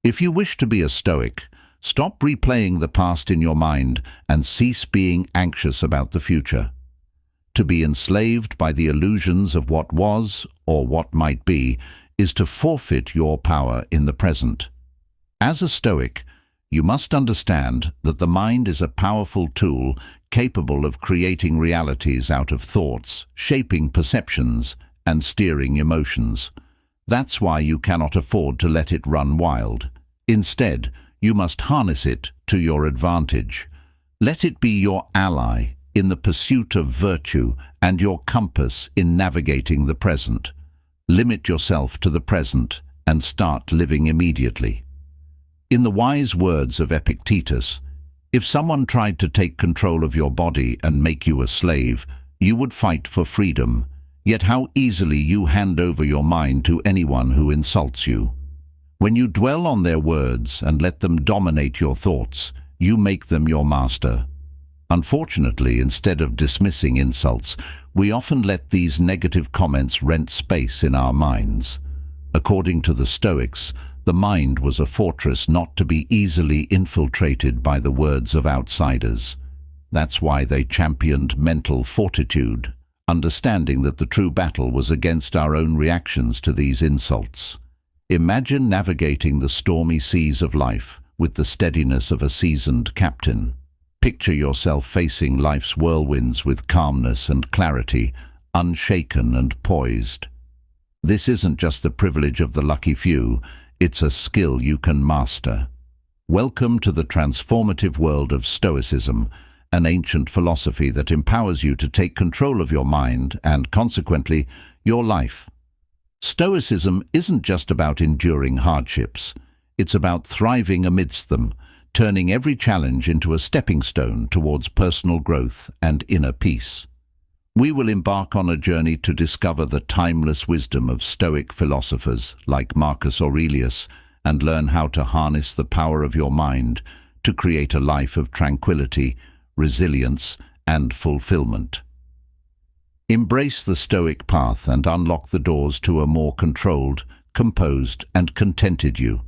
If you wish to be a Stoic, stop replaying the past in your mind and cease being anxious about the future. To be enslaved by the illusions of what was or what might be is to forfeit your power in the present. As a Stoic, you must understand that the mind is a powerful tool capable of creating realities out of thoughts, shaping perceptions, and steering emotions. That's why you cannot afford to let it run wild. Instead, you must harness it to your advantage. Let it be your ally in the pursuit of virtue and your compass in navigating the present. Limit yourself to the present and start living immediately. In the wise words of Epictetus, if someone tried to take control of your body and make you a slave, you would fight for freedom. Yet how easily you hand over your mind to anyone who insults you. When you dwell on their words and let them dominate your thoughts, you make them your master. Unfortunately, instead of dismissing insults, we often let these negative comments rent space in our minds. According to the Stoics, the mind was a fortress not to be easily infiltrated by the words of outsiders. That's why they championed mental fortitude, understanding that the true battle was against our own reactions to these insults. Imagine navigating the stormy seas of life with the steadiness of a seasoned captain. Picture yourself facing life's whirlwinds with calmness and clarity, unshaken and poised. This isn't just the privilege of the lucky few, it's a skill you can master. Welcome to the transformative world of Stoicism, an ancient philosophy that empowers you to take control of your mind and, consequently, your life. Stoicism isn't just about enduring hardships. It's about thriving amidst them, turning every challenge into a stepping stone towards personal growth and inner peace. We will embark on a journey to discover the timeless wisdom of Stoic philosophers like Marcus Aurelius and learn how to harness the power of your mind to create a life of tranquility, resilience, and fulfillment. Embrace the Stoic path and unlock the doors to a more controlled, composed, and contented you.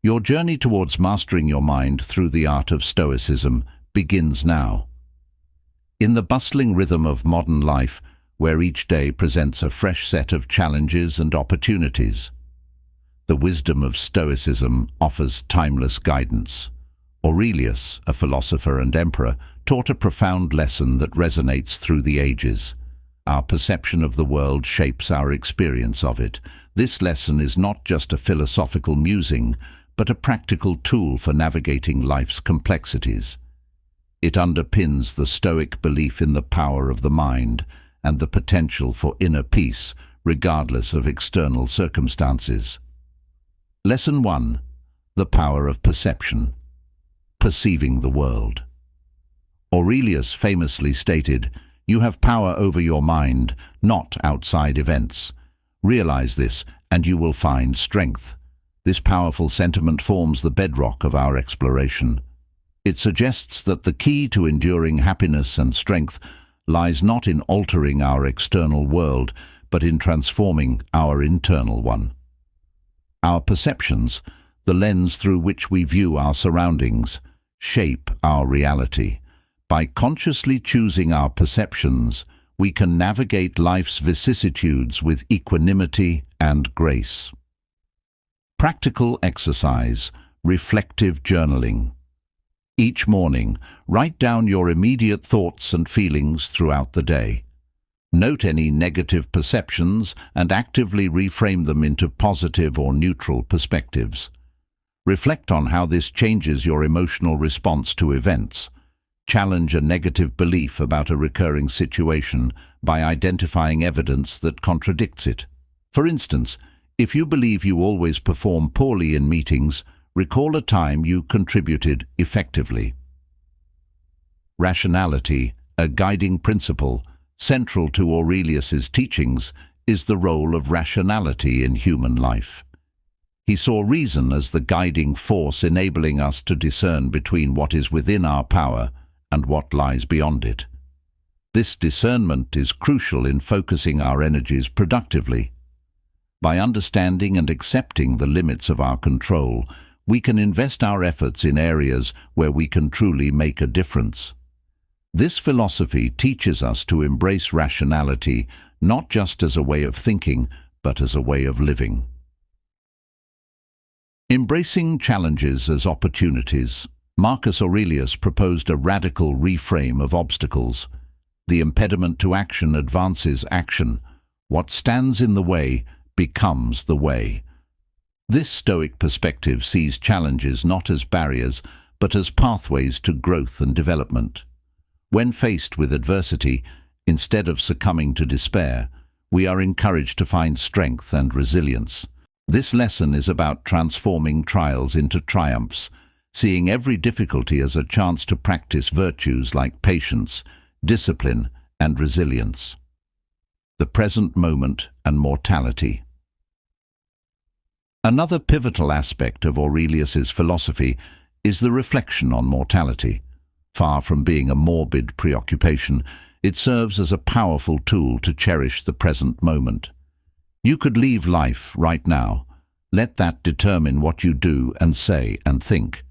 Your journey towards mastering your mind through the art of Stoicism begins now. In the bustling rhythm of modern life, where each day presents a fresh set of challenges and opportunities, the wisdom of Stoicism offers timeless guidance. Aurelius, a philosopher and emperor, taught a profound lesson that resonates through the ages. Our perception of the world shapes our experience of it. This lesson is not just a philosophical musing, but a practical tool for navigating life's complexities. It underpins the Stoic belief in the power of the mind and the potential for inner peace, regardless of external circumstances. Lesson 1. The power of perception. Perceiving the world. Aurelius famously stated, "You have power over your mind, not outside events. Realize this, and you will find strength." This powerful sentiment forms the bedrock of our exploration. It suggests that the key to enduring happiness and strength lies not in altering our external world, but in transforming our internal one. Our perceptions, the lens through which we view our surroundings, shape our reality. By consciously choosing our perceptions, we can navigate life's vicissitudes with equanimity and grace. Practical exercise, reflective journaling. Each morning, write down your immediate thoughts and feelings throughout the day. Note any negative perceptions and actively reframe them into positive or neutral perspectives. Reflect on how this changes your emotional response to events. Challenge a negative belief about a recurring situation by identifying evidence that contradicts it. For instance, if you believe you always perform poorly in meetings, recall a time you contributed effectively. Rationality, a guiding principle, central to Aurelius's teachings, is the role of rationality in human life. He saw reason as the guiding force enabling us to discern between what is within our power and what lies beyond it. This discernment is crucial in focusing our energies productively. By understanding and accepting the limits of our control, we can invest our efforts in areas where we can truly make a difference. This philosophy teaches us to embrace rationality not just as a way of thinking, but as a way of living. Embracing challenges as opportunities. Marcus Aurelius proposed a radical reframe of obstacles. The impediment to action advances action. What stands in the way becomes the way. This Stoic perspective sees challenges not as barriers, but as pathways to growth and development. When faced with adversity, instead of succumbing to despair, we are encouraged to find strength and resilience. This lesson is about transforming trials into triumphs, seeing every difficulty as a chance to practice virtues like patience, discipline, and resilience. The present moment and mortality. Another pivotal aspect of Aurelius's philosophy is the reflection on mortality. Far from being a morbid preoccupation, it serves as a powerful tool to cherish the present moment. You could leave life right now. Let that determine what you do and say and think.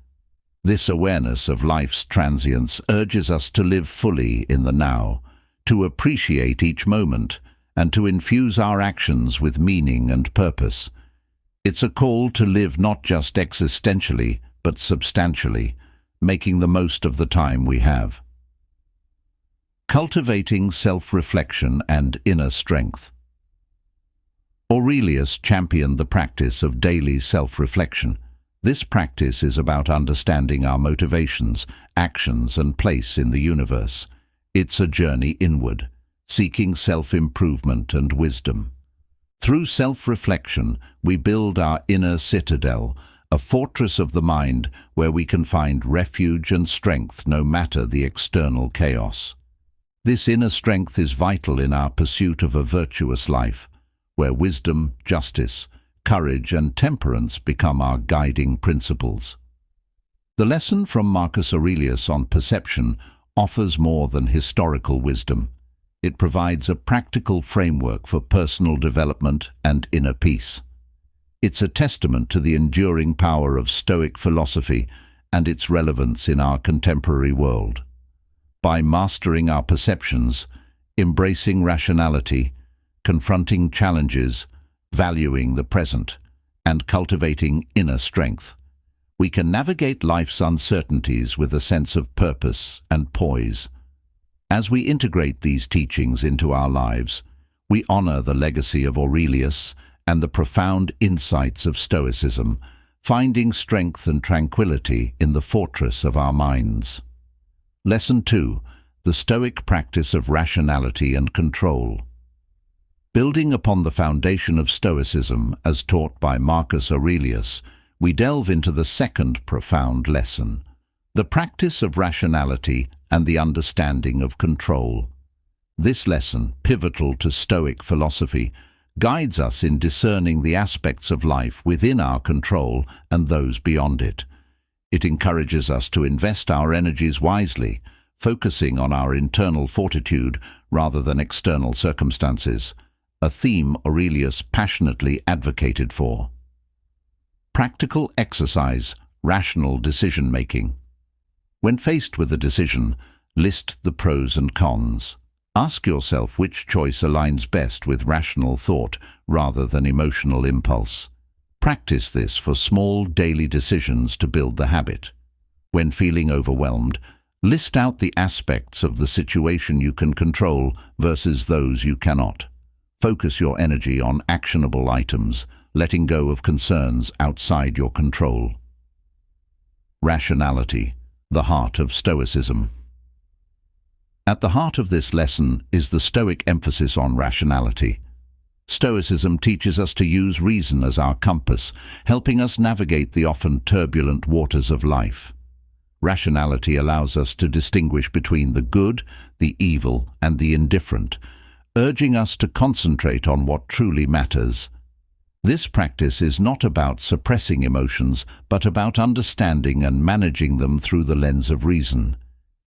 This awareness of life's transience urges us to live fully in the now, to appreciate each moment, and to infuse our actions with meaning and purpose. It's a call to live not just existentially, but substantially, making the most of the time we have. Cultivating self-reflection and inner strength. Aurelius championed the practice of daily self-reflection. This practice is about understanding our motivations, actions, and place in the universe. It's a journey inward, seeking self-improvement and wisdom. Through self-reflection, we build our inner citadel, a fortress of the mind where we can find refuge and strength no matter the external chaos. This inner strength is vital in our pursuit of a virtuous life, where wisdom, justice, courage, and temperance become our guiding principles. The lesson from Marcus Aurelius on perception offers more than historical wisdom. It provides a practical framework for personal development and inner peace. It's a testament to the enduring power of Stoic philosophy and its relevance in our contemporary world. By mastering our perceptions, embracing rationality, confronting challenges, valuing the present, and cultivating inner strength, we can navigate life's uncertainties with a sense of purpose and poise. As we integrate these teachings into our lives, we honor the legacy of Aurelius and the profound insights of Stoicism, finding strength and tranquility in the fortress of our minds. Lesson 2. The Stoic practice of rationality and control. Building upon the foundation of Stoicism as taught by Marcus Aurelius, we delve into the second profound lesson, the practice of rationality and the understanding of control. This lesson, pivotal to Stoic philosophy, guides us in discerning the aspects of life within our control and those beyond it. It encourages us to invest our energies wisely, focusing on our internal fortitude rather than external circumstances, a theme Aurelius passionately advocated for. Practical exercise, rational decision-making. When faced with a decision, list the pros and cons. Ask yourself which choice aligns best with rational thought rather than emotional impulse. Practice this for small daily decisions to build the habit. When feeling overwhelmed, list out the aspects of the situation you can control versus those you cannot. Focus your energy on actionable items, letting go of concerns outside your control. Rationality, the heart of Stoicism. At the heart of this lesson is the Stoic emphasis on rationality. Stoicism teaches us to use reason as our compass, helping us navigate the often turbulent waters of life. Rationality allows us to distinguish between the good, the evil, and the indifferent, urging us to concentrate on what truly matters. This practice is not about suppressing emotions, but about understanding and managing them through the lens of reason.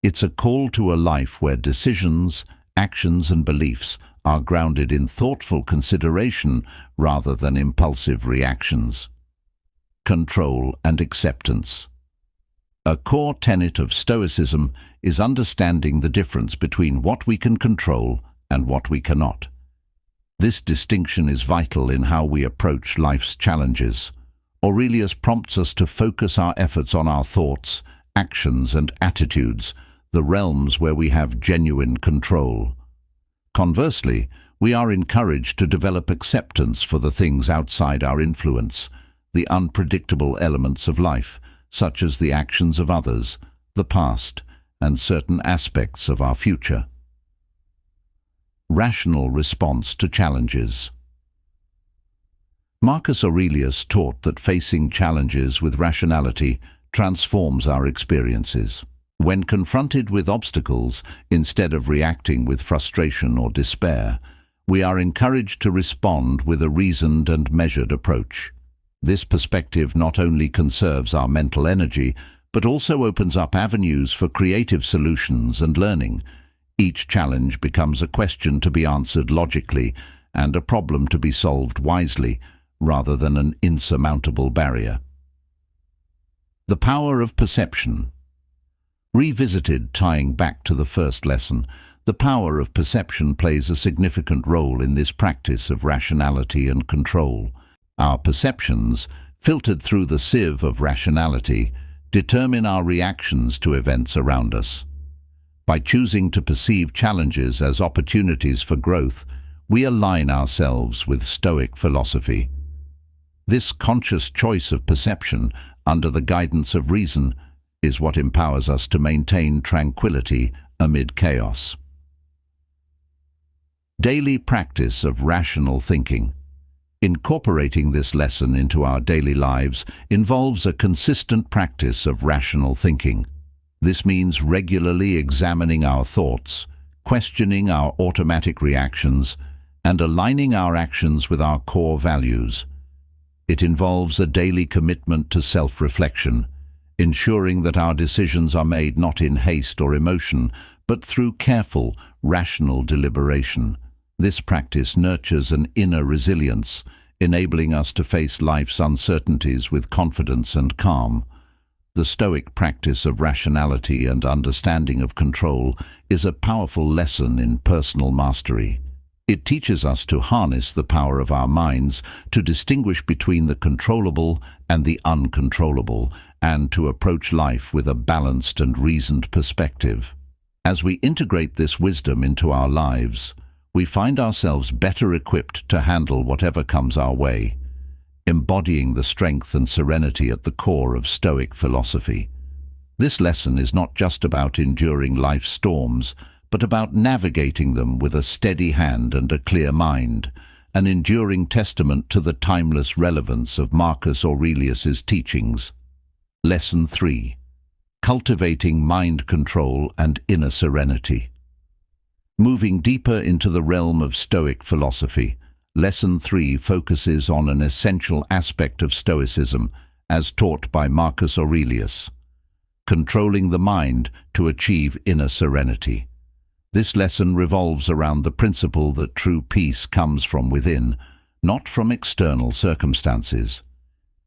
It's a call to a life where decisions, actions, and beliefs are grounded in thoughtful consideration rather than impulsive reactions. control, and acceptance. A core tenet of Stoicism is understanding the difference between what we can control and what we cannot. This distinction is vital in how we approach life's challenges. Aurelius prompts us to focus our efforts on our thoughts, actions, and attitudes, the realms where we have genuine control. Conversely, we are encouraged to develop acceptance for the things outside our influence, the unpredictable elements of life, such as the actions of others, the past, and certain aspects of our future. Rational response to challenges. Marcus Aurelius taught that facing challenges with rationality transforms our experiences. When confronted with obstacles, instead of reacting with frustration or despair, we are encouraged to respond with a reasoned and measured approach. This perspective not only conserves our mental energy, but also opens up avenues for creative solutions and learning. Each challenge becomes a question to be answered logically and a problem to be solved wisely, rather than an insurmountable barrier. The power of perception. Revisited, tying back to the first lesson, the power of perception plays a significant role in this practice of rationality and control. Our perceptions, filtered through the sieve of rationality, determine our reactions to events around us. By choosing to perceive challenges as opportunities for growth, we align ourselves with Stoic philosophy. This conscious choice of perception, under the guidance of reason, is what empowers us to maintain tranquility amid chaos. Daily practice of rational thinking. Incorporating this lesson into our daily lives involves a consistent practice of rational thinking. This means regularly examining our thoughts, questioning our automatic reactions, and aligning our actions with our core values. It involves a daily commitment to self-reflection, ensuring that our decisions are made not in haste or emotion, but through careful, rational deliberation. This practice nurtures an inner resilience, enabling us to face life's uncertainties with confidence and calm. The Stoic practice of rationality and understanding of control is a powerful lesson in personal mastery. It teaches us to harness the power of our minds, to distinguish between the controllable and the uncontrollable, and to approach life with a balanced and reasoned perspective. As we integrate this wisdom into our lives, we find ourselves better equipped to handle whatever comes our way, embodying the strength and serenity at the core of Stoic philosophy. This lesson is not just about enduring life's storms, but about navigating them with a steady hand and a clear mind, an enduring testament to the timeless relevance of Marcus Aurelius's teachings. Lesson 3. Cultivating mind control and inner serenity. Moving deeper into the realm of Stoic philosophy, Lesson 3 focuses on an essential aspect of Stoicism, as taught by Marcus Aurelius: controlling the mind to achieve inner serenity. This lesson revolves around the principle that true peace comes from within, not from external circumstances.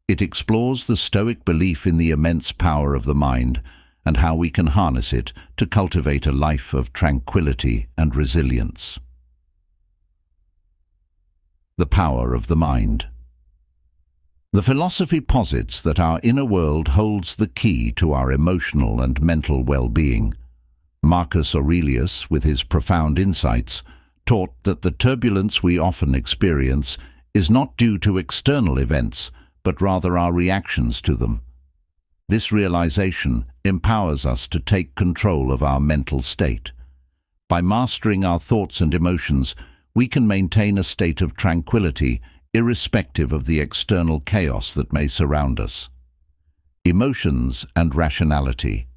It explores the Stoic belief in the immense power of the mind and how we can harness it to cultivate a life of tranquility and resilience. The power of the mind. The philosophy posits that our inner world holds the key to our emotional and mental well-being. Marcus Aurelius, with his profound insights, taught that the turbulence we often experience is not due to external events, but rather our reactions to them. This realization empowers us to take control of our mental state. By mastering our thoughts and emotions, we can maintain a state of tranquility, irrespective of the external chaos that may surround us. Emotions and rationality.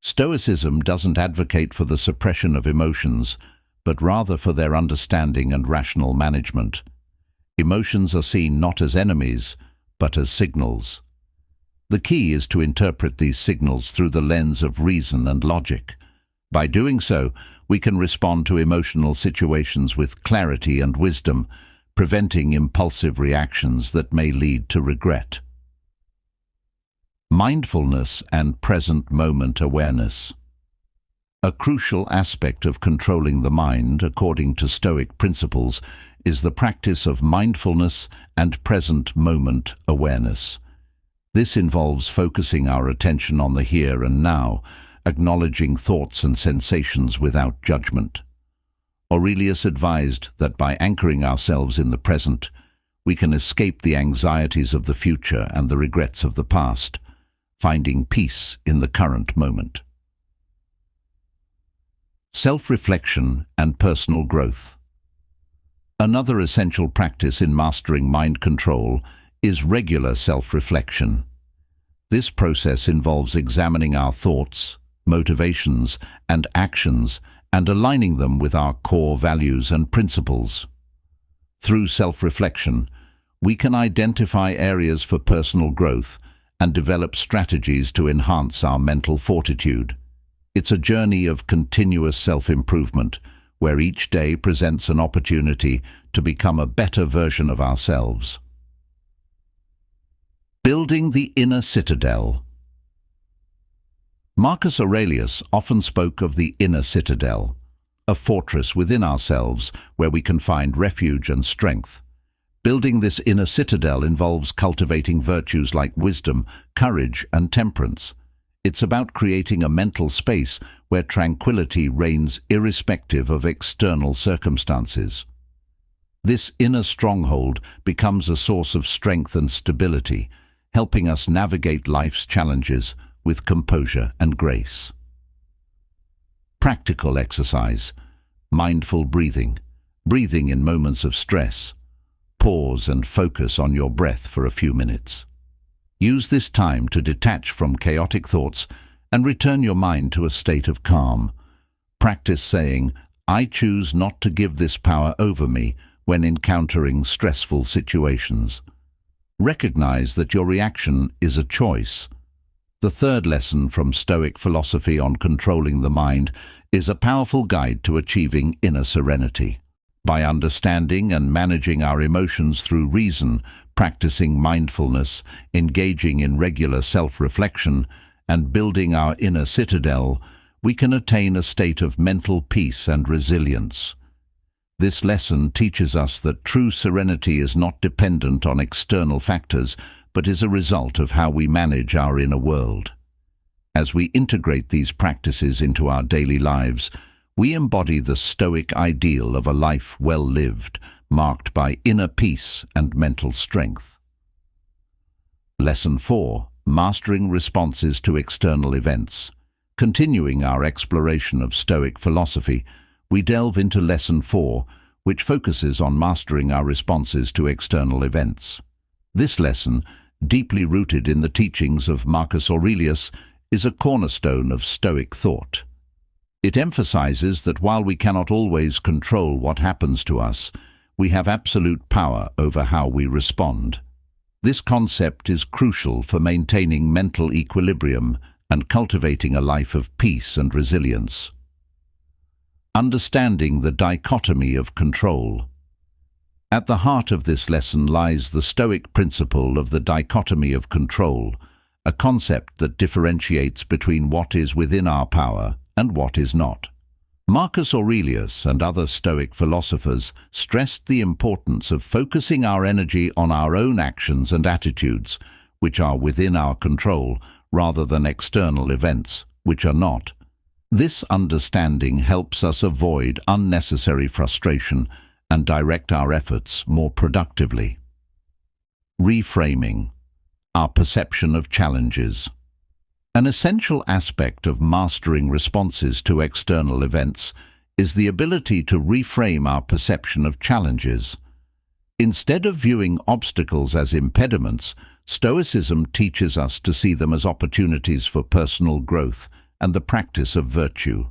Stoicism doesn't advocate for the suppression of emotions, but rather for their understanding and rational management. Emotions are seen not as enemies, but as signals. The key is to interpret these signals through the lens of reason and logic. By doing so, we can respond to emotional situations with clarity and wisdom, preventing impulsive reactions that may lead to regret. Mindfulness and present moment awareness. A crucial aspect of controlling the mind, according to Stoic principles, is the practice of mindfulness and present moment awareness. This involves focusing our attention on the here and now, acknowledging thoughts and sensations without judgment. Aurelius advised that by anchoring ourselves in the present, we can escape the anxieties of the future and the regrets of the past, finding peace in the current moment. Self-reflection and personal growth. Another essential practice in mastering mind control is regular self-reflection. This process involves examining our thoughts, motivations, and actions and aligning them with our core values and principles. Through self-reflection, we can identify areas for personal growth and develop strategies to enhance our mental fortitude. It's a journey of continuous self-improvement, where each day presents an opportunity to become a better version of ourselves. Building the inner citadel. Marcus Aurelius often spoke of the inner citadel, a fortress within ourselves where we can find refuge and strength. Building this inner citadel involves cultivating virtues like wisdom, courage, and temperance. It's about creating a mental space where tranquility reigns irrespective of external circumstances. This inner stronghold becomes a source of strength and stability, helping us navigate life's challenges with composure and grace. Practical exercise. Mindful breathing. Breathing in moments of stress. Pause and focus on your breath for a few minutes. Use this time to detach from chaotic thoughts and return your mind to a state of calm. Practice saying, "I choose not to give this power over me," when encountering stressful situations. Recognize that your reaction is a choice. The third lesson from Stoic philosophy on controlling the mind is a powerful guide to achieving inner serenity. By understanding and managing our emotions through reason, practicing mindfulness, engaging in regular self-reflection, and building our inner citadel, we can attain a state of mental peace and resilience. This lesson teaches us that true serenity is not dependent on external factors, but is a result of how we manage our inner world. As we integrate these practices into our daily lives, we embody the Stoic ideal of a life well lived, marked by inner peace and mental strength. Lesson 4. Mastering responses to external events. Continuing our exploration of Stoic philosophy, we delve into Lesson 4, which focuses on mastering our responses to external events. This lesson, deeply rooted in the teachings of Marcus Aurelius, is a cornerstone of Stoic thought. It emphasizes that while we cannot always control what happens to us, we have absolute power over how we respond. This concept is crucial for maintaining mental equilibrium and cultivating a life of peace and resilience. Understanding the dichotomy of control. At the heart of this lesson lies the Stoic principle of the dichotomy of control, a concept that differentiates between what is within our power and what is not. Marcus Aurelius and other Stoic philosophers stressed the importance of focusing our energy on our own actions and attitudes, which are within our control, rather than external events, which are not. This understanding helps us avoid unnecessary frustration and direct our efforts more productively. Reframing. Our perception of challenges. An essential aspect of mastering responses to external events is the ability to reframe our perception of challenges. Instead of viewing obstacles as impediments, Stoicism teaches us to see them as opportunities for personal growth and the practice of virtue.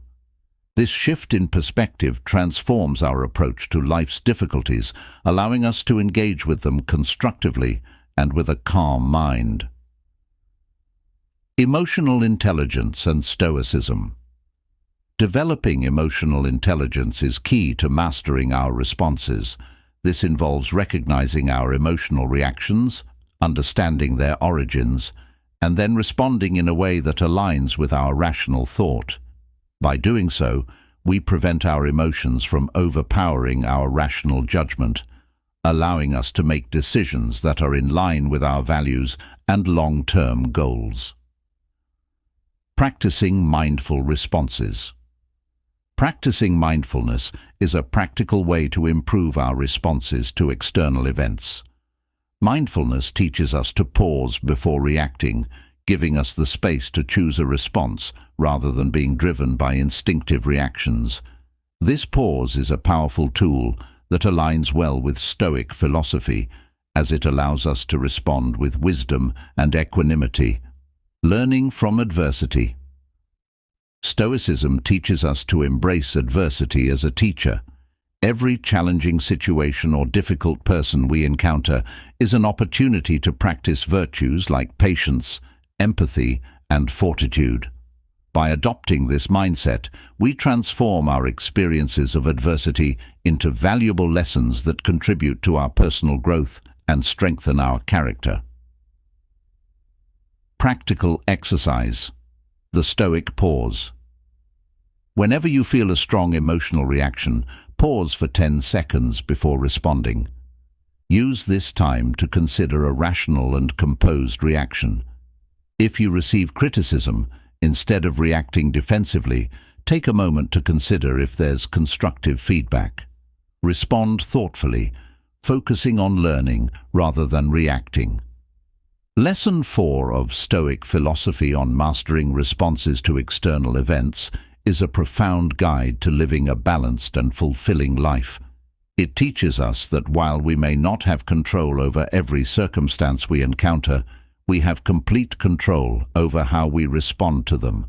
This shift in perspective transforms our approach to life's difficulties, allowing us to engage with them constructively and with a calm mind. Emotional intelligence and Stoicism. Developing emotional intelligence is key to mastering our responses. This involves recognizing our emotional reactions, understanding their origins, and then responding in a way that aligns with our rational thought. By doing so, we prevent our emotions from overpowering our rational judgment, allowing us to make decisions that are in line with our values and long-term goals. Practicing mindful responses. Practicing mindfulness is a practical way to improve our responses to external events. Mindfulness teaches us to pause before reacting, giving us the space to choose a response rather than being driven by instinctive reactions. This pause is a powerful tool that aligns well with Stoic philosophy, as it allows us to respond with wisdom and equanimity. Learning from adversity. Stoicism teaches us to embrace adversity as a teacher. Every challenging situation or difficult person we encounter is an opportunity to practice virtues like patience, empathy, and fortitude. By adopting this mindset, we transform our experiences of adversity into valuable lessons that contribute to our personal growth and strengthen our character. Practical exercise. The Stoic pause. Whenever you feel a strong emotional reaction, pause for 10 seconds before responding. Use this time to consider a rational and composed reaction. If you receive criticism, instead of reacting defensively, take a moment to consider if there's constructive feedback. Respond thoughtfully, focusing on learning rather than reacting. Lesson 4 of Stoic philosophy on mastering responses to external events is a profound guide to living a balanced and fulfilling life. It teaches us that while we may not have control over every circumstance we encounter, we have complete control over how we respond to them.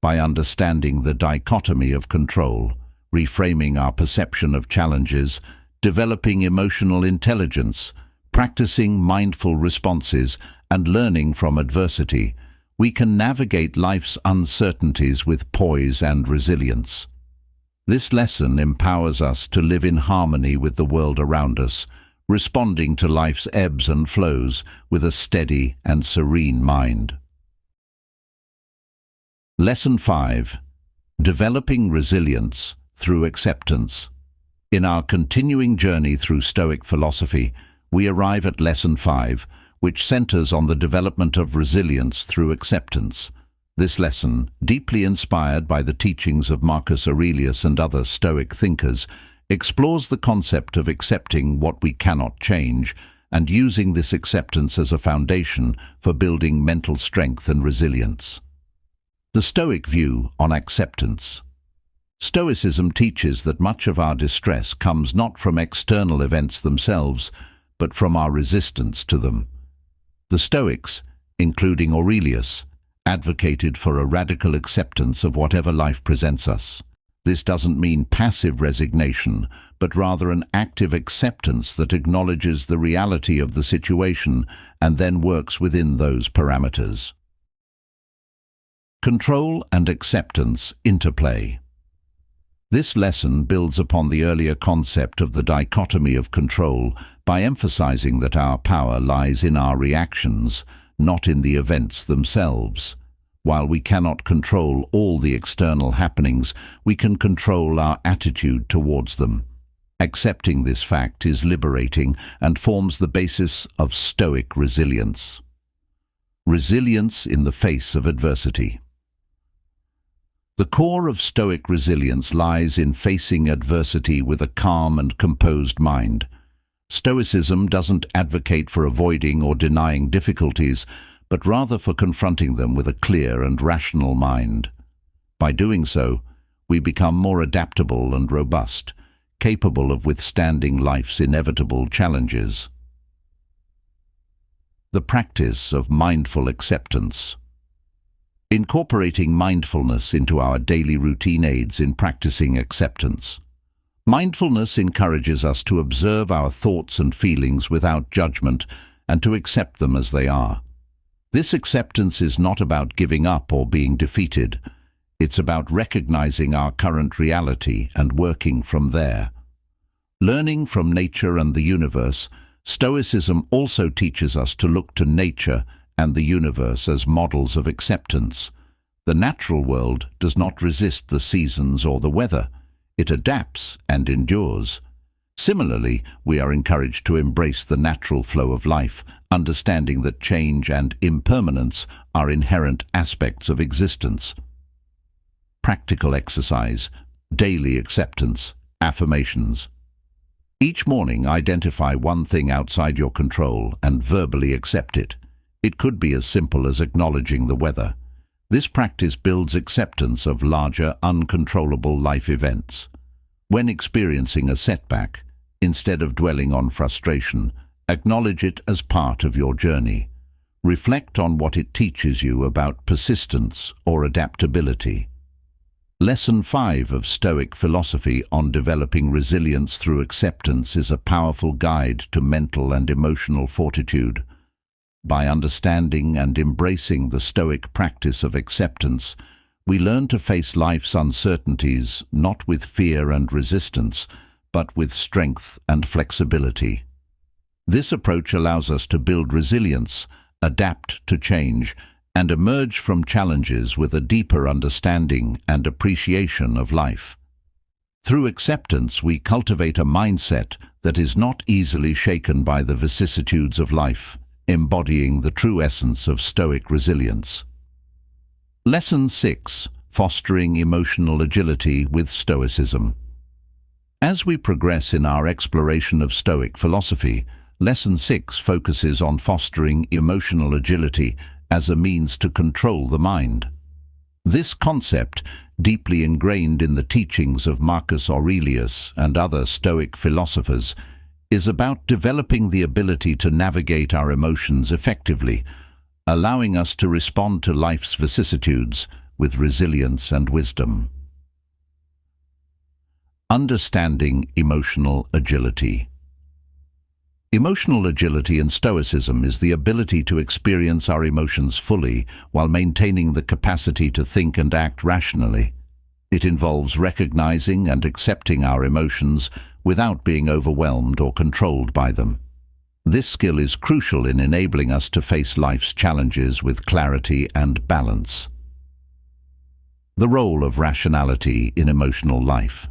By understanding the dichotomy of control, reframing our perception of challenges, developing emotional intelligence, practicing mindful responses, and learning from adversity, we can navigate life's uncertainties with poise and resilience. This lesson empowers us to live in harmony with the world around us, responding to life's ebbs and flows with a steady and serene mind. Lesson 5. Developing resilience through acceptance. In our continuing journey through Stoic philosophy, we arrive at Lesson 5, which centers on the development of resilience through acceptance. This lesson, deeply inspired by the teachings of Marcus Aurelius and other Stoic thinkers, explores the concept of accepting what we cannot change and using this acceptance as a foundation for building mental strength and resilience. The Stoic view on acceptance. Stoicism teaches that much of our distress comes not from external events themselves, but from our resistance to them. The Stoics, including Aurelius, advocated for a radical acceptance of whatever life presents us. This doesn't mean passive resignation, but rather an active acceptance that acknowledges the reality of the situation and then works within those parameters. Control and acceptance interplay. This lesson builds upon the earlier concept of the dichotomy of control by emphasizing that our power lies in our reactions, not in the events themselves. While we cannot control all the external happenings, we can control our attitude towards them. Accepting this fact is liberating and forms the basis of Stoic resilience. Resilience in the face of adversity. The core of Stoic resilience lies in facing adversity with a calm and composed mind. Stoicism doesn't advocate for avoiding or denying difficulties, but rather for confronting them with a clear and rational mind. By doing so, we become more adaptable and robust, capable of withstanding life's inevitable challenges. The practice of mindful acceptance. Incorporating mindfulness into our daily routine aids in practicing acceptance. Mindfulness encourages us to observe our thoughts and feelings without judgment and to accept them as they are. This acceptance is not about giving up or being defeated. It's about recognizing our current reality and working from there. Learning from nature and the universe, Stoicism also teaches us to look to nature and the universe as models of acceptance. The natural world does not resist the seasons or the weather. It adapts and endures. Similarly, we are encouraged to embrace the natural flow of life, understanding that change and impermanence are inherent aspects of existence. Practical exercise, daily acceptance, affirmations. Each morning, identify one thing outside your control and verbally accept it. It could be as simple as acknowledging the weather. This practice builds acceptance of larger, uncontrollable life events. When experiencing a setback, instead of dwelling on frustration, acknowledge it as part of your journey. Reflect on what it teaches you about persistence or adaptability. Lesson 5 of Stoic philosophy on developing resilience through acceptance is a powerful guide to mental and emotional fortitude. By understanding and embracing the Stoic practice of acceptance, we learn to face life's uncertainties not with fear and resistance, but with strength and flexibility. This approach allows us to build resilience, adapt to change, and emerge from challenges with a deeper understanding and appreciation of life. Through acceptance, we cultivate a mindset that is not easily shaken by the vicissitudes of life, embodying the true essence of Stoic resilience. Lesson 6: Fostering emotional agility with Stoicism. As we progress in our exploration of Stoic philosophy, Lesson 6 focuses on fostering emotional agility as a means to control the mind. This concept, deeply ingrained in the teachings of Marcus Aurelius and other Stoic philosophers, is about developing the ability to navigate our emotions effectively, allowing us to respond to life's vicissitudes with resilience and wisdom. Understanding emotional agility. Emotional agility in Stoicism is the ability to experience our emotions fully while maintaining the capacity to think and act rationally. It involves recognizing and accepting our emotions without being overwhelmed or controlled by them. This skill is crucial in enabling us to face life's challenges with clarity and balance. The role of rationality in emotional life.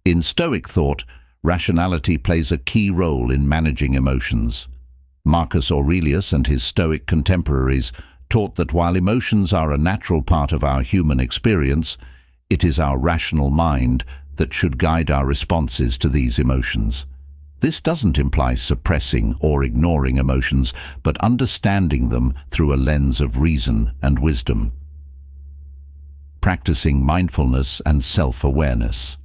In Stoic thought, rationality plays a key role in managing emotions. Marcus Aurelius and his Stoic contemporaries taught that while emotions are a natural part of our human experience, it is our rational mind that should guide our responses to these emotions. This doesn't imply suppressing or ignoring emotions, but understanding them through a lens of reason and wisdom. Practicing mindfulness and self-awareness.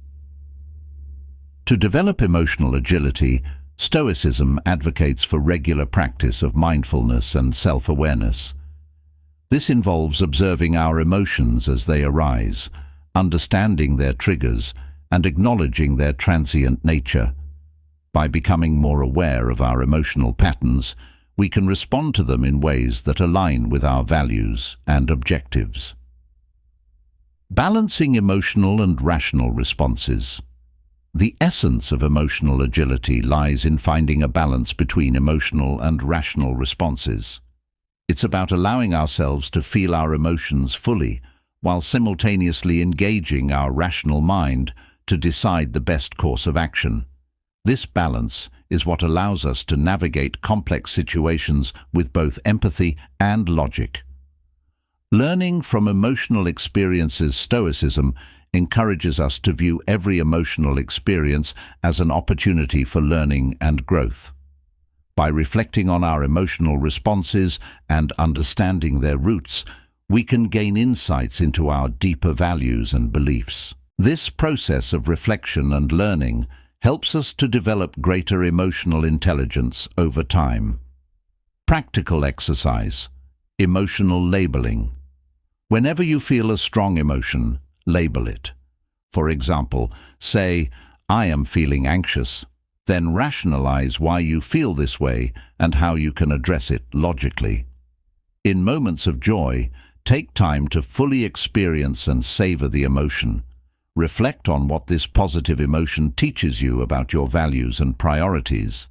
To develop emotional agility, Stoicism advocates for regular practice of mindfulness and self-awareness. This involves observing our emotions as they arise, understanding their triggers, and acknowledging their transient nature. By becoming more aware of our emotional patterns, we can respond to them in ways that align with our values and objectives. Balancing emotional and rational responses. The essence of emotional agility lies in finding a balance between emotional and rational responses. It's about allowing ourselves to feel our emotions fully, while simultaneously engaging our rational mind to decide the best course of action. This balance is what allows us to navigate complex situations with both empathy and logic. Learning from emotional experiences, Stoicism encourages us to view every emotional experience as an opportunity for learning and growth. By reflecting on our emotional responses and understanding their roots, we can gain insights into our deeper values and beliefs. This process of reflection and learning helps us to develop greater emotional intelligence over time. Practical exercise. Emotional labeling. Whenever you feel a strong emotion, label it. For example, say, "I am feeling anxious." Then rationalize why you feel this way and how you can address it logically. In moments of joy, take time to fully experience and savor the emotion. Reflect on what this positive emotion teaches you about your values and priorities.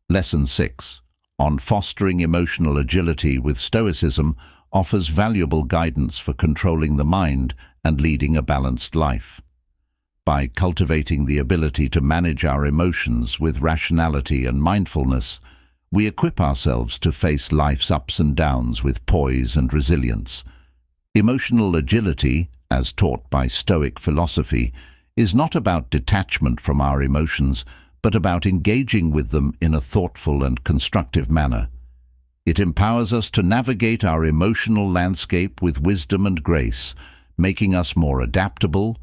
Lesson 6. on fostering emotional agility with Stoicism offers valuable guidance for controlling the mind and leading a balanced life. By cultivating the ability to manage our emotions with rationality and mindfulness, we equip ourselves to face life's ups and downs with poise and resilience. Emotional agility, as taught by Stoic philosophy, is not about detachment from our emotions, but about engaging with them in a thoughtful and constructive manner. It empowers us to navigate our emotional landscape with wisdom and grace, making us more adaptable,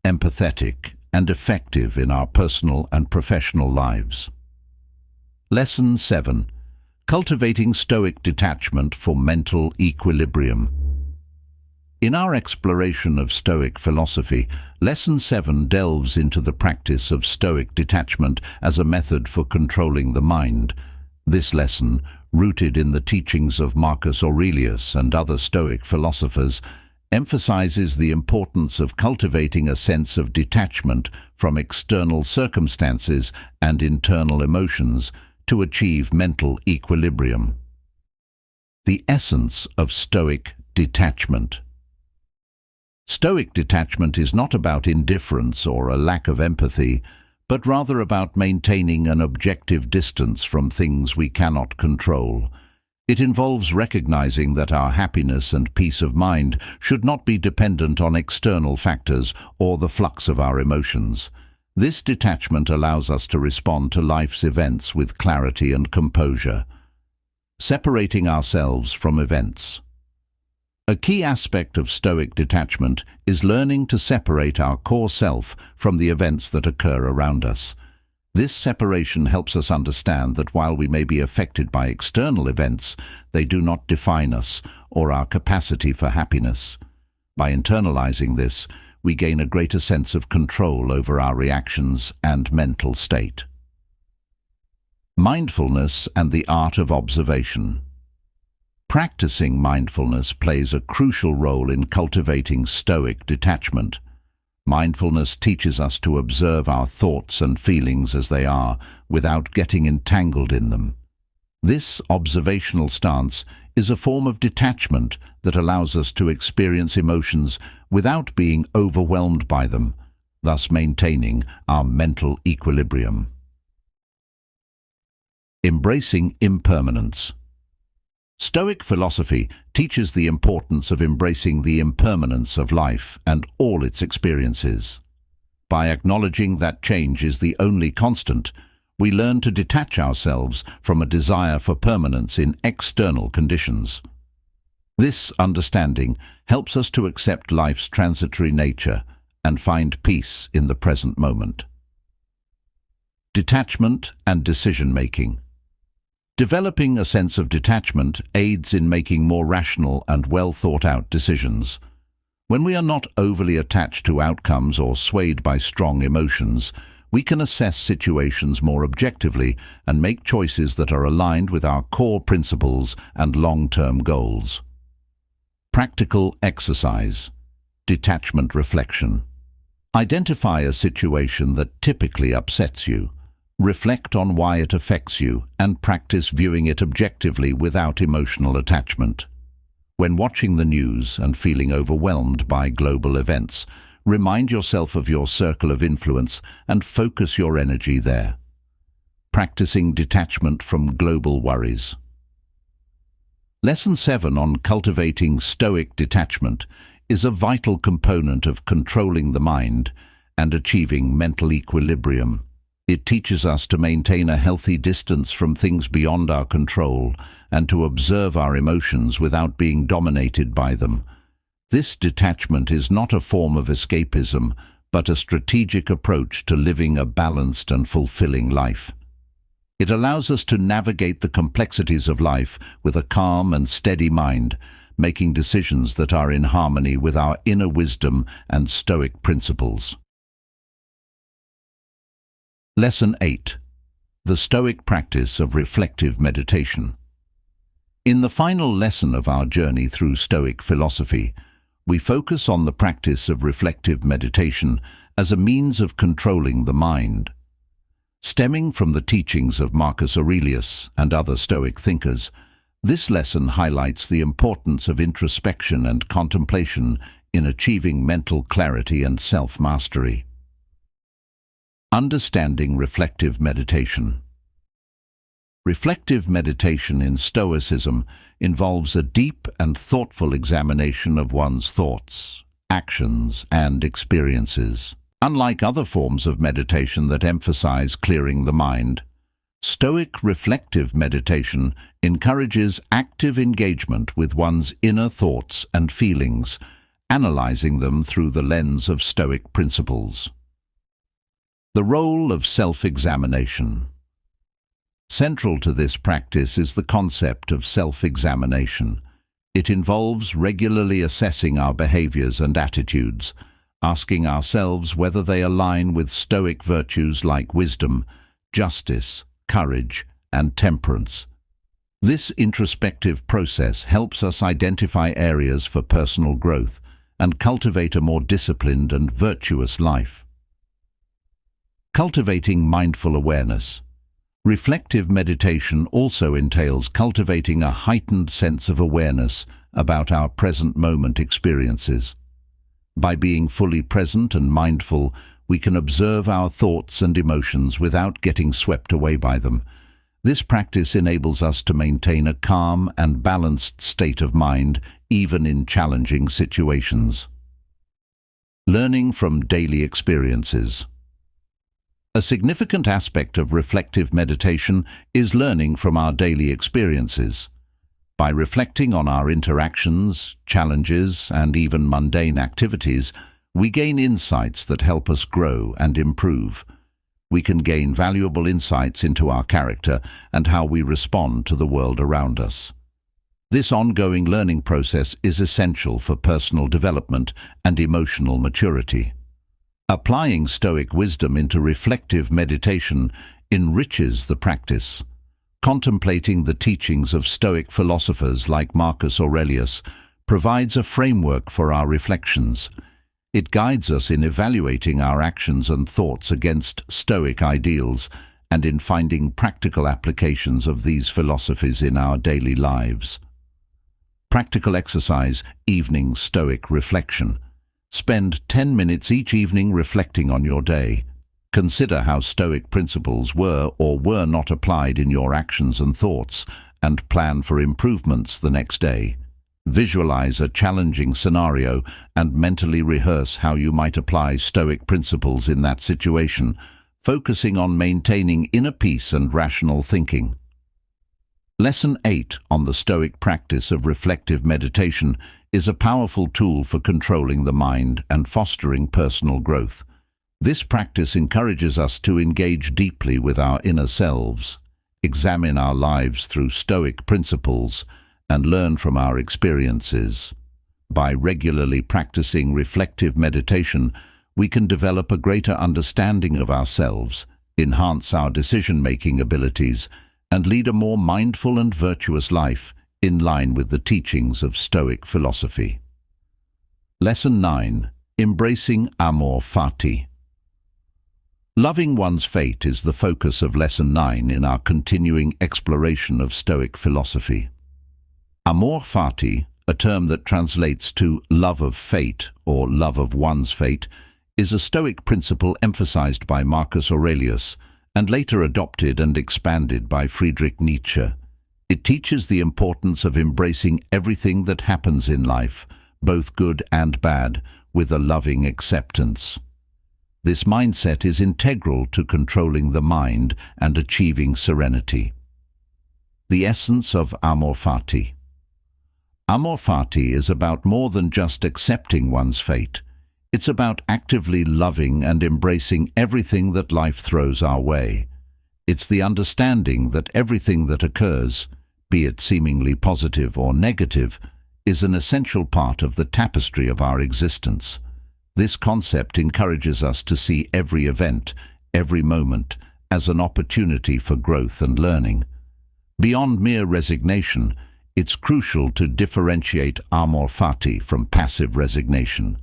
empathetic, and effective in our personal and professional lives. Lesson 7. Cultivating Stoic detachment for mental equilibrium. In our exploration of Stoic philosophy, Lesson 7 delves into the practice of Stoic detachment as a method for controlling the mind. This lesson, rooted in the teachings of Marcus Aurelius and other Stoic philosophers, emphasizes the importance of cultivating a sense of detachment from external circumstances and internal emotions to achieve mental equilibrium. The essence of Stoic detachment. Stoic detachment is not about indifference or a lack of empathy, but rather about maintaining an objective distance from things we cannot control. It involves recognizing that our happiness and peace of mind should not be dependent on external factors or the flux of our emotions. This detachment allows us to respond to life's events with clarity and composure. Separating ourselves from events. A key aspect of Stoic detachment is learning to separate our core self from the events that occur around us. This separation helps us understand that while we may be affected by external events, they do not define us or our capacity for happiness. By internalizing this, we gain a greater sense of control over our reactions and mental state. Mindfulness and the art of observation. Practicing mindfulness plays a crucial role in cultivating Stoic detachment. Mindfulness teaches us to observe our thoughts and feelings as they are, without getting entangled in them. This observational stance is a form of detachment that allows us to experience emotions without being overwhelmed by them, thus maintaining our mental equilibrium. Embracing impermanence. Stoic philosophy teaches the importance of embracing the impermanence of life and all its experiences. By acknowledging that change is the only constant, we learn to detach ourselves from a desire for permanence in external conditions. This understanding helps us to accept life's transitory nature and find peace in the present moment. Detachment and decision-making. Developing a sense of detachment aids in making more rational and well-thought-out decisions. When we are not overly attached to outcomes or swayed by strong emotions, we can assess situations more objectively and make choices that are aligned with our core principles and long-term goals. Practical exercise. Detachment reflection. Identify a situation that typically upsets you. Reflect on why it affects you and practice viewing it objectively without emotional attachment. When watching the news and feeling overwhelmed by global events, remind yourself of your circle of influence and focus your energy there. Practicing detachment from global worries. Lesson 7 on cultivating Stoic detachment is a vital component of controlling the mind and achieving mental equilibrium. It teaches us to maintain a healthy distance from things beyond our control and to observe our emotions without being dominated by them. This detachment is not a form of escapism, but a strategic approach to living a balanced and fulfilling life. It allows us to navigate the complexities of life with a calm and steady mind, making decisions that are in harmony with our inner wisdom and Stoic principles. Lesson 8. The Stoic practice of reflective meditation. In the final lesson of our journey through Stoic philosophy, we focus on the practice of reflective meditation as a means of controlling the mind. Stemming from the teachings of Marcus Aurelius and other Stoic thinkers, this lesson highlights the importance of introspection and contemplation in achieving mental clarity and self-mastery. Understanding reflective meditation. Reflective meditation in Stoicism involves a deep and thoughtful examination of one's thoughts, actions, and experiences. Unlike other forms of meditation that emphasize clearing the mind, Stoic reflective meditation encourages active engagement with one's inner thoughts and feelings, analyzing them through the lens of Stoic principles. The role of self-examination. Central to this practice is the concept of self-examination. It involves regularly assessing our behaviors and attitudes, asking ourselves whether they align with Stoic virtues like wisdom, justice, courage, and temperance. This introspective process helps us identify areas for personal growth and cultivate a more disciplined and virtuous life. Cultivating mindful awareness. Reflective meditation also entails cultivating a heightened sense of awareness about our present moment experiences. By being fully present and mindful, we can observe our thoughts and emotions without getting swept away by them. This practice enables us to maintain a calm and balanced state of mind, even in challenging situations. Learning from daily experiences. A significant aspect of reflective meditation is learning from our daily experiences. By reflecting on our interactions, challenges, and even mundane activities, we gain insights that help us grow and improve. We can gain valuable insights into our character and how we respond to the world around us. This ongoing learning process is essential for personal development and emotional maturity. Applying Stoic wisdom into reflective meditation enriches the practice. Contemplating the teachings of Stoic philosophers like Marcus Aurelius provides a framework for our reflections. It guides us in evaluating our actions and thoughts against Stoic ideals and in finding practical applications of these philosophies in our daily lives. Practical exercise, evening Stoic reflection. Spend 10 minutes each evening reflecting on your day. Consider how Stoic principles were or were not applied in your actions and thoughts, and plan for improvements the next day. Visualize a challenging scenario and mentally rehearse how you might apply Stoic principles in that situation, focusing on maintaining inner peace and rational thinking. Lesson 8 on the Stoic practice of reflective meditation is a powerful tool for controlling the mind and fostering personal growth. This practice encourages us to engage deeply with our inner selves, examine our lives through Stoic principles, and learn from our experiences. By regularly practicing reflective meditation, we can develop a greater understanding of ourselves, enhance our decision-making abilities, and lead a more mindful and virtuous life in line with the teachings of Stoic philosophy. Lesson 9. Embracing Amor, Fati. Loving one's fate is the focus of Lesson 9 in our continuing exploration of Stoic philosophy. Amor fati, a term that translates to love of fate or love of one's fate, is a Stoic principle emphasized by Marcus Aurelius and later adopted and expanded by Friedrich Nietzsche. It teaches the importance of embracing everything that happens in life, both good and bad, with a loving acceptance. This mindset is integral to controlling the mind and achieving serenity. The essence of Amor Fati. Amor Fati is about more than just accepting one's fate. It's about actively loving and embracing everything that life throws our way. It's the understanding that everything that occurs, be it seemingly positive or negative, is an essential part of the tapestry of our existence. This concept encourages us to see every event, every moment, as an opportunity for growth and learning. Beyond mere resignation, it's crucial to differentiate Amor Fati from passive resignation.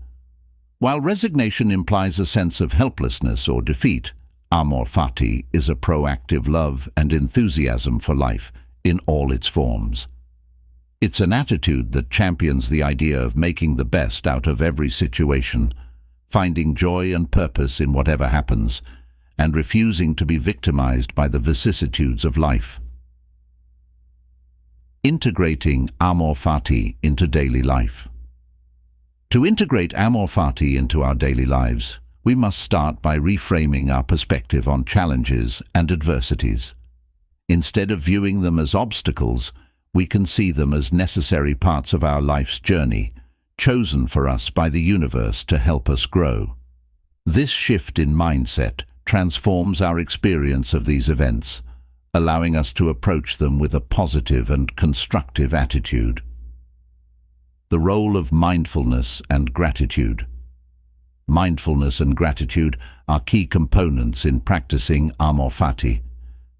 While resignation implies a sense of helplessness or defeat, Amor Fati is a proactive love and enthusiasm for life in all its forms. It's an attitude that champions the idea of making the best out of every situation, finding joy and purpose in whatever happens, and refusing to be victimized by the vicissitudes of life. Integrating Amor Fati into daily life. To integrate Amor Fati into our daily lives, we must start by reframing our perspective on challenges and adversities. Instead of viewing them as obstacles, we can see them as necessary parts of our life's journey, chosen for us by the universe to help us grow. This shift in mindset transforms our experience of these events, allowing us to approach them with a positive and constructive attitude. The role of mindfulness and gratitude. Mindfulness and gratitude are key components in practicing Amor Fati.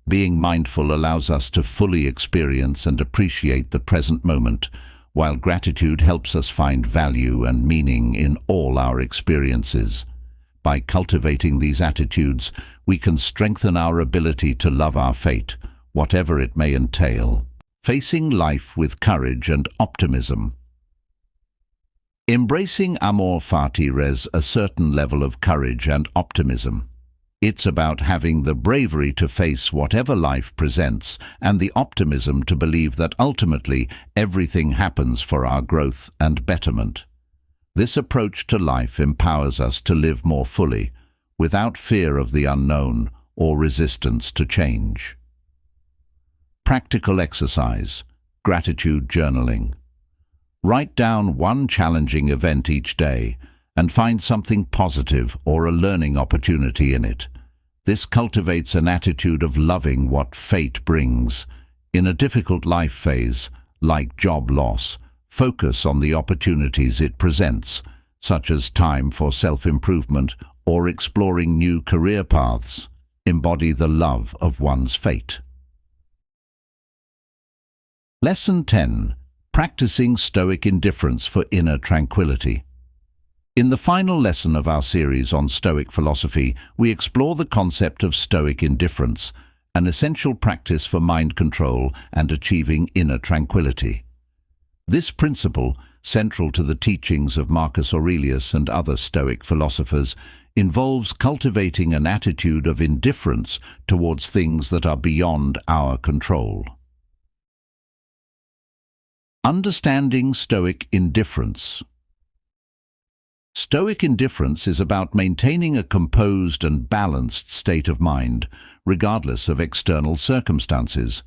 Being mindful allows us to fully experience and appreciate the present moment, while gratitude helps us find value and meaning in all our experiences. By cultivating these attitudes, we can strengthen our ability to love our fate, whatever it may entail. Facing life with courage and optimism. Embracing Amor Fati requires a certain level of courage and optimism. It's about having the bravery to face whatever life presents and the optimism to believe that ultimately everything happens for our growth and betterment. This approach to life empowers us to live more fully, without fear of the unknown or resistance to change. Practical exercise. Gratitude journaling. Write down one challenging event each day and find something positive or a learning opportunity in it. This cultivates an attitude of loving what fate brings. In a difficult life phase, like job loss, focus on the opportunities it presents, such as time for self-improvement or exploring new career paths. Embody the love of one's fate. Lesson 10. Practicing Stoic Indifference for Inner Tranquility. In the final lesson of our series on Stoic philosophy, we explore the concept of Stoic indifference, an essential practice for mind control and achieving inner tranquility. This principle, central to the teachings of Marcus Aurelius and other Stoic philosophers, involves cultivating an attitude of indifference towards things that are beyond our control. Understanding Stoic indifference. Stoic indifference is about maintaining a composed and balanced state of mind, regardless of external circumstances.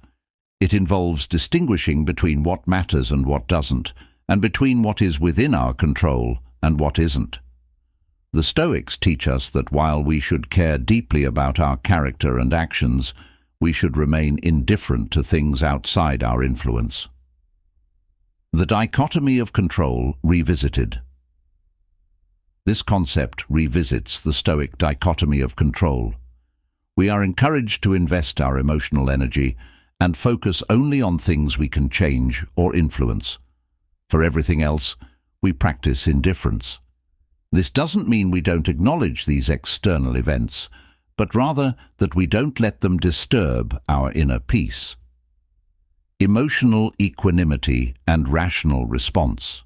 It involves distinguishing between what matters and what doesn't, and between what is within our control and what isn't. The Stoics teach us that while we should care deeply about our character and actions, we should remain indifferent to things outside our influence. The dichotomy of control revisited. This concept revisits the Stoic dichotomy of control. We are encouraged to invest our emotional energy and focus only on things we can change or influence. For everything else, we practice indifference. This doesn't mean we don't acknowledge these external events, but rather that we don't let them disturb our inner peace. Emotional equanimity and rational response.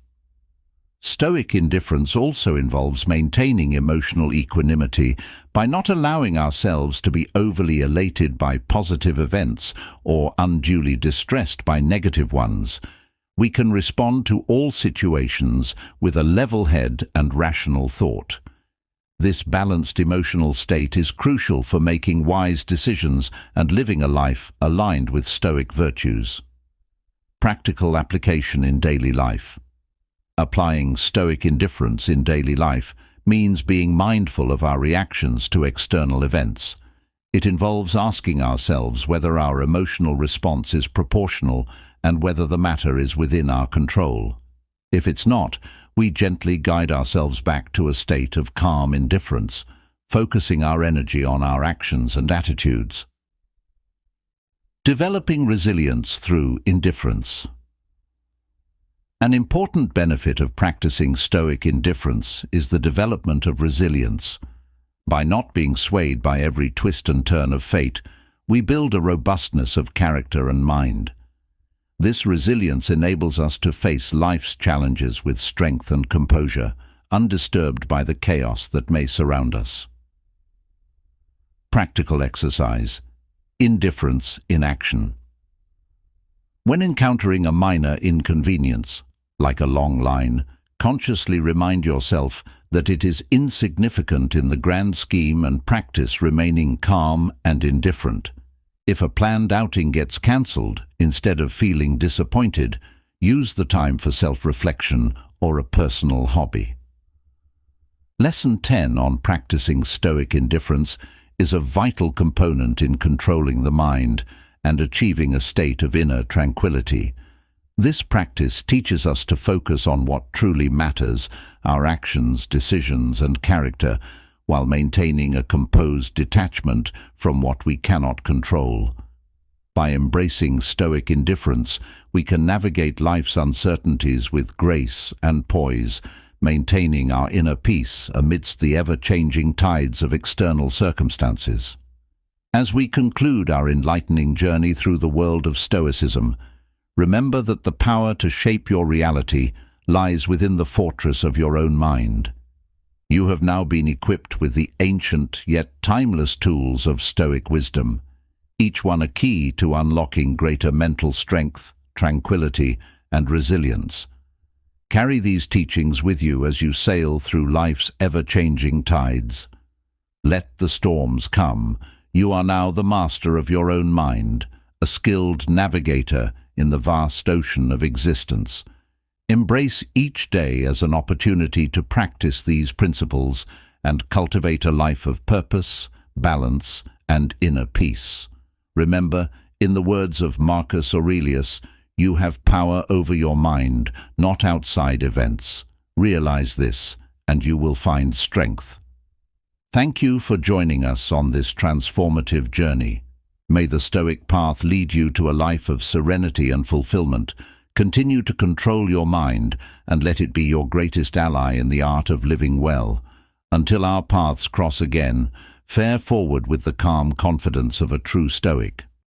Stoic indifference also involves maintaining emotional equanimity by not allowing ourselves to be overly elated by positive events or unduly distressed by negative ones. We can respond to all situations with a level head and rational thought. This balanced emotional state is crucial for making wise decisions and living a life aligned with Stoic virtues. Practical application in daily life. Applying Stoic indifference in daily life means being mindful of our reactions to external events. It involves asking ourselves whether our emotional response is proportional and whether the matter is within our control. If it's not, we gently guide ourselves back to a state of calm indifference, focusing our energy on our actions and attitudes. Developing resilience through indifference. An important benefit of practicing Stoic indifference is the development of resilience. By not being swayed by every twist and turn of fate, we build a robustness of character and mind. This resilience enables us to face life's challenges with strength and composure, undisturbed by the chaos that may surround us. Practical exercise. Indifference in action. When encountering a minor inconvenience, like a long line, consciously remind yourself that it is insignificant in the grand scheme and practice remaining calm and indifferent. If a planned outing gets cancelled, instead of feeling disappointed, use the time for self-reflection or a personal hobby. Lesson 10 on practicing Stoic indifference is a vital component in controlling the mind and achieving a state of inner tranquility. This practice teaches us to focus on what truly matters, our actions, decisions, and character, while maintaining a composed detachment from what we cannot control. By embracing Stoic indifference, we can navigate life's uncertainties with grace and poise, maintaining our inner peace amidst the ever-changing tides of external circumstances. As we conclude our enlightening journey through the world of Stoicism, remember that the power to shape your reality lies within the fortress of your own mind. You have now been equipped with the ancient yet timeless tools of Stoic wisdom, each one a key to unlocking greater mental strength, tranquility, and resilience. Carry these teachings with you as you sail through life's ever-changing tides. Let the storms come. You are now the master of your own mind, a skilled navigator in the vast ocean of existence. Embrace each day as an opportunity to practice these principles and cultivate a life of purpose, balance, and inner peace. Remember, in the words of Marcus Aurelius, you have power over your mind, not outside events. Realize this, and you will find strength. Thank you for joining us on this transformative journey. May the Stoic path lead you to a life of serenity and fulfillment. Continue to control your mind and let it be your greatest ally in the art of living well. Until our paths cross again, fare forward with the calm confidence of a true Stoic.